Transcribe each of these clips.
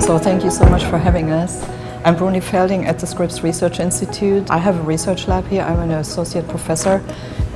So thank you so much for having us. I'm Brunhilde Felding at the Scripps Research Institute. I have a research lab here. I'm an associate professor,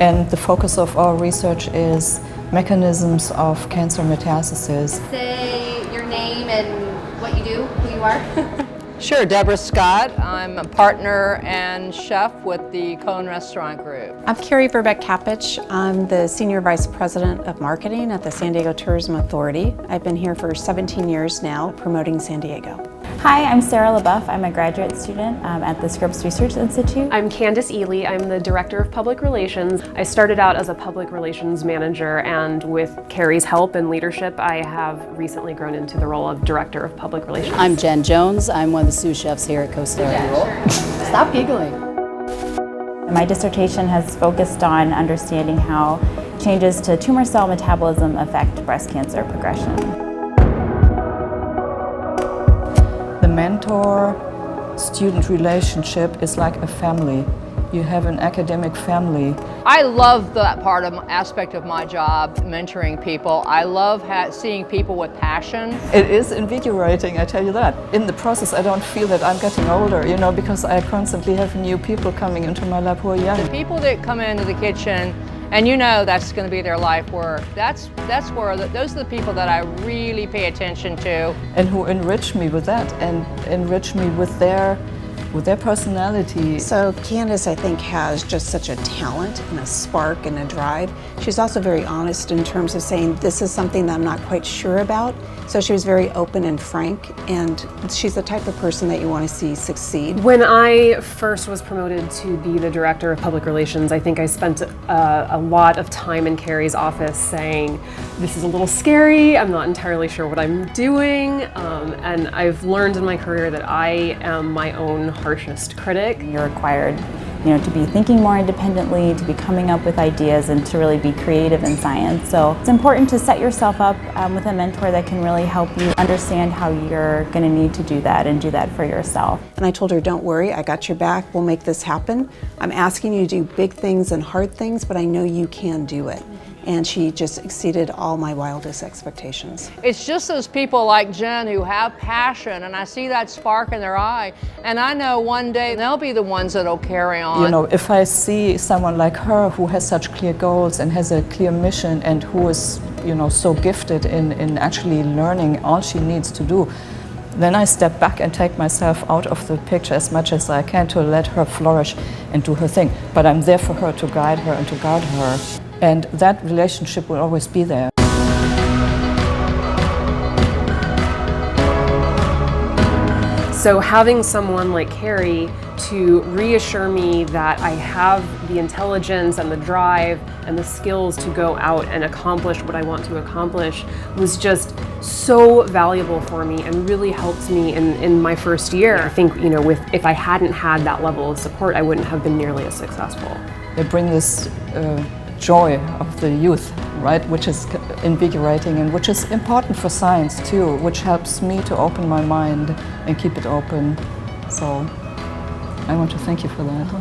and the focus of our research is mechanisms of cancer metastasis. Say your name and what you do, who you are. Sure, Deborah Scott. I'm a partner and chef with the Cohn restaurant group. I'm Kerri Verbeke Kapich. I'm the Senior Vice President of Marketing at the San Diego Tourism Authority. I've been here for 17 years now, promoting San Diego. Hi, I'm Sarah LaBeouf. I'm a graduate student at the Scripps Research Institute. I'm Candace Ely. I'm the Director of Public Relations. I started out as a public relations manager, and with Kerri's help and leadership, I have recently grown into the role of Director of Public Relations. I'm Jen Jones. I'm one of the sous chefs here at Costa Rica. Stop giggling. My dissertation has focused on understanding how changes to tumor cell metabolism affect breast cancer progression. The mentor-student relationship is like a family. You have an academic family. I love that aspect of my job, mentoring people. I love seeing people with passion. It is invigorating, I tell you that. In the process, I don't feel that I'm getting older, because I constantly have new people coming into my lab who are young. The people that come into the kitchen, and that's going to be their life work. Those are the people that I really pay attention to. And who enrich me with that, and enrich me with their personality. So Candace, I think, has just such a talent and a spark and a drive. She's also very honest in terms of saying, this is something that I'm not quite sure about. So she was very open and frank, and she's the type of person that you want to see succeed. When I first was promoted to be the Director of Public Relations, I think I spent a lot of time in Kerri's office saying, this is a little scary, I'm not entirely sure what I'm doing, and I've learned in my career that I am my own harshest critic. You're required, to be thinking more independently, to be coming up with ideas, and to really be creative in science. So it's important to set yourself up with a mentor that can really help you understand how you're going to need to do that and do that for yourself. And I told her, don't worry, I got your back, we'll make this happen. I'm asking you to do big things and hard things, but I know you can do it. And she just exceeded all my wildest expectations. It's just those people like Jen who have passion, and I see that spark in their eye, and I know one day they'll be the ones that'll carry on. If I see someone like her who has such clear goals and has a clear mission, and who is, so gifted in actually learning all she needs to do, then I step back and take myself out of the picture as much as I can to let her flourish and do her thing. But I'm there for her, to guide her and to guard her. And that relationship will always be there. So having someone like Kerri to reassure me that I have the intelligence and the drive and the skills to go out and accomplish what I want to accomplish was just so valuable for me and really helped me in my first year. I think, if I hadn't had that level of support, I wouldn't have been nearly as successful. They bring this joy of the youth, right, which is invigorating and which is important for science too, which helps me to open my mind and keep it open. So I want to thank you for that.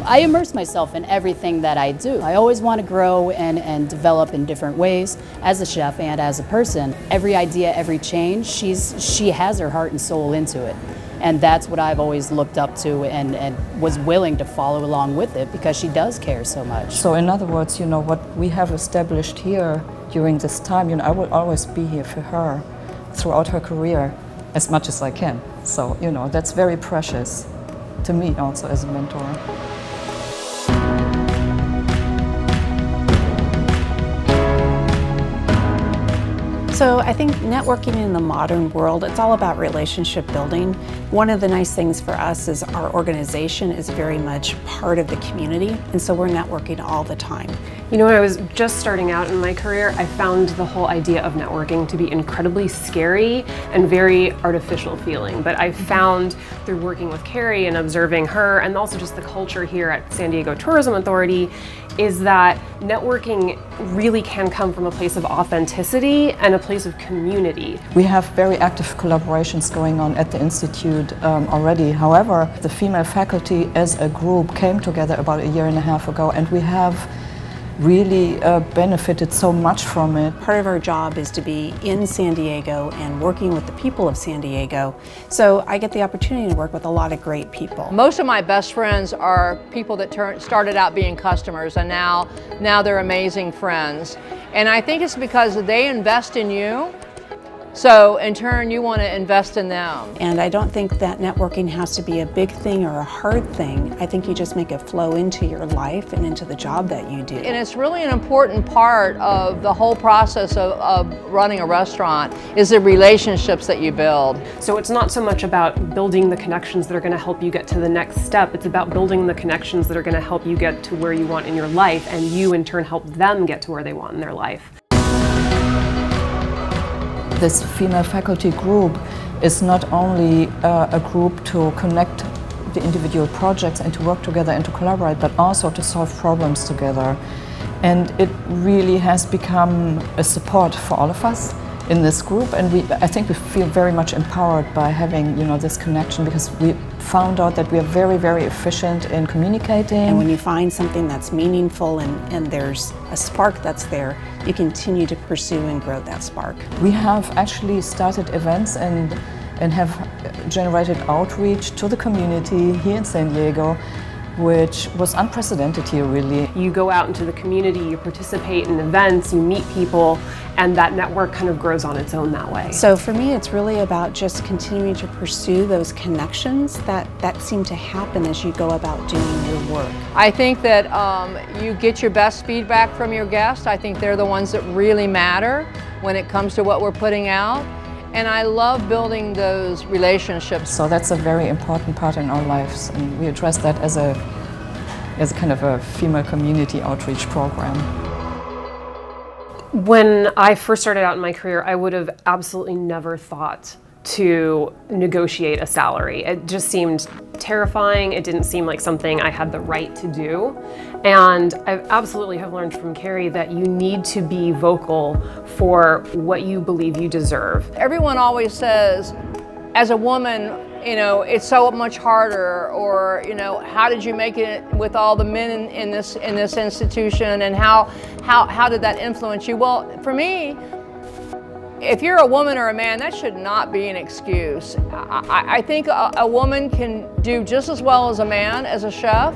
I immerse myself in everything that I do. I always want to grow and develop in different ways as a chef and as a person. Every idea, every change, she has her heart and soul into it. And that's what I've always looked up to and was willing to follow along with it because she does care so much. So in other words, what we have established here during this time, I will always be here for her throughout her career as much as I can. So, that's very precious to me also as a mentor. So I think networking in the modern world, it's all about relationship building. One of the nice things for us is our organization is very much part of the community, and so we're networking all the time. When I was just starting out in my career, I found the whole idea of networking to be incredibly scary and very artificial feeling. But I found through working with Kerri and observing her, and also just the culture here at San Diego Tourism Authority, is that networking really can come from a place of authenticity and a place of community. We have very active collaborations going on at the Institute already. However, the female faculty as a group came together about a year and a half ago, and we have really benefited so much from it. Part of our job is to be in San Diego and working with the people of San Diego. So I get the opportunity to work with a lot of great people. Most of my best friends are people that started out being customers, and now they're amazing friends. And I think it's because they invest in you, so in turn you want to invest in them. And I don't think that networking has to be a big thing or a hard thing. I think you just make it flow into your life and into the job that you do. And it's really an important part of the whole process of running a restaurant is the relationships that you build. So it's not so much about building the connections that are going to help you get to the next step. It's about building the connections that are going to help you get to where you want in your life, and you in turn help them get to where they want in their life. This female faculty group is not only a group to connect the individual projects and to work together and to collaborate, but also to solve problems together. And it really has become a support for all of us in this group, and I think we feel very much empowered by having, this connection, because we found out that we are very, very efficient in communicating. And when you find something that's meaningful and there's a spark that's there, you continue to pursue and grow that spark. We have actually started events and have generated outreach to the community here in San Diego, which was unprecedented here, really. You go out into the community, you participate in events, you meet people, and that network kind of grows on its own that way. So for me, it's really about just continuing to pursue those connections that seem to happen as you go about doing your work. I think that you get your best feedback from your guests. I think they're the ones that really matter when it comes to what we're putting out. And I love building those relationships. So that's a very important part in our lives, and we address that as a kind of a female community outreach program. When I first started out in my career, I would have absolutely never thought to negotiate a salary. It just seemed terrifying. It didn't seem like something I had the right to do. And I absolutely have learned from Kerri that you need to be vocal for what you believe you deserve. Everyone always says, as a woman, it's so much harder, or, how did you make it with all the men in this institution, and how did that influence you? Well, for me, if you're a woman or a man, that should not be an excuse. I think a woman can do just as well as a man as a chef.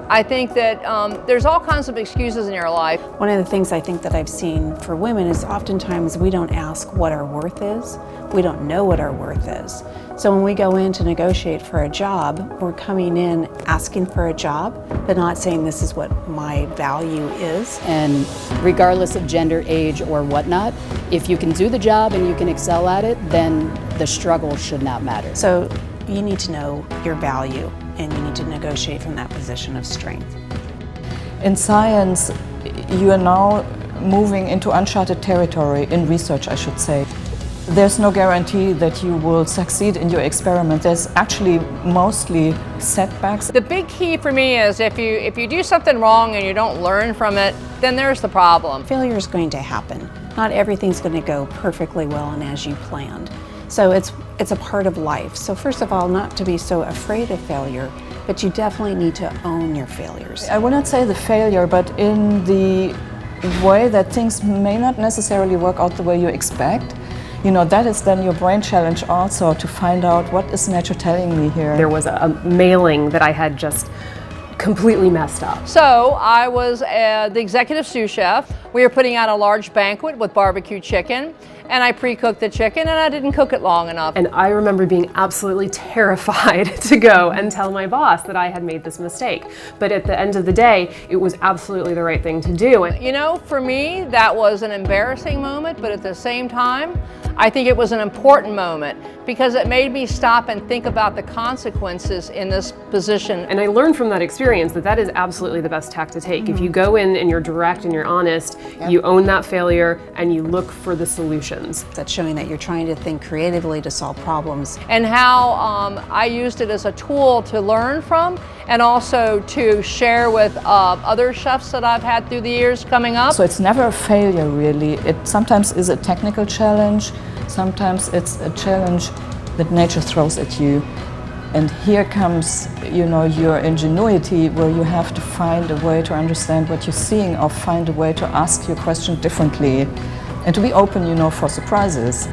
I think that there's all kinds of excuses in your life. One of the things I think that I've seen for women is oftentimes we don't ask what our worth is. We don't know what our worth is. So when we go in to negotiate for a job, we're coming in asking for a job, but not saying this is what my value is. And regardless of gender, age, or whatnot, if you can do the job and you can excel at it, then the struggle should not matter. So you need to know your value, and you need to negotiate from that position of strength. In science, you are now moving into uncharted territory, in research I should say. There's no guarantee that you will succeed in your experiment. There's actually mostly setbacks. The big key for me is if you do something wrong and you don't learn from it, then there's the problem. Failure is going to happen. Not everything's going to go perfectly well and as you planned. So it's a part of life. So first of all, not to be so afraid of failure, but you definitely need to own your failures. I would not say the failure, but in the way that things may not necessarily work out the way you expect. That is then your brain challenge also, to find out what is nature telling me here. There was a mailing that I had just completely messed up. So I was the executive sous chef. We were putting out a large banquet with barbecue chicken, and I pre-cooked the chicken, and I didn't cook it long enough. And I remember being absolutely terrified to go and tell my boss that I had made this mistake. But at the end of the day, it was absolutely the right thing to do. And for me, that was an embarrassing moment, but at the same time, I think it was an important moment because it made me stop and think about the consequences in this position. And I learned from that experience that is absolutely the best tack to take. If you go in and you're direct and you're honest, you own that failure and you look for the solutions. That's showing that you're trying to think creatively to solve problems. And how I used it as a tool to learn from and also to share with other chefs that I've had through the years coming up. So it's never a failure, really. It sometimes is a technical challenge, sometimes it's a challenge that nature throws at you. And here comes, your ingenuity, where you have to find a way to understand what you're seeing, or find a way to ask your question differently, and to be open, for surprises.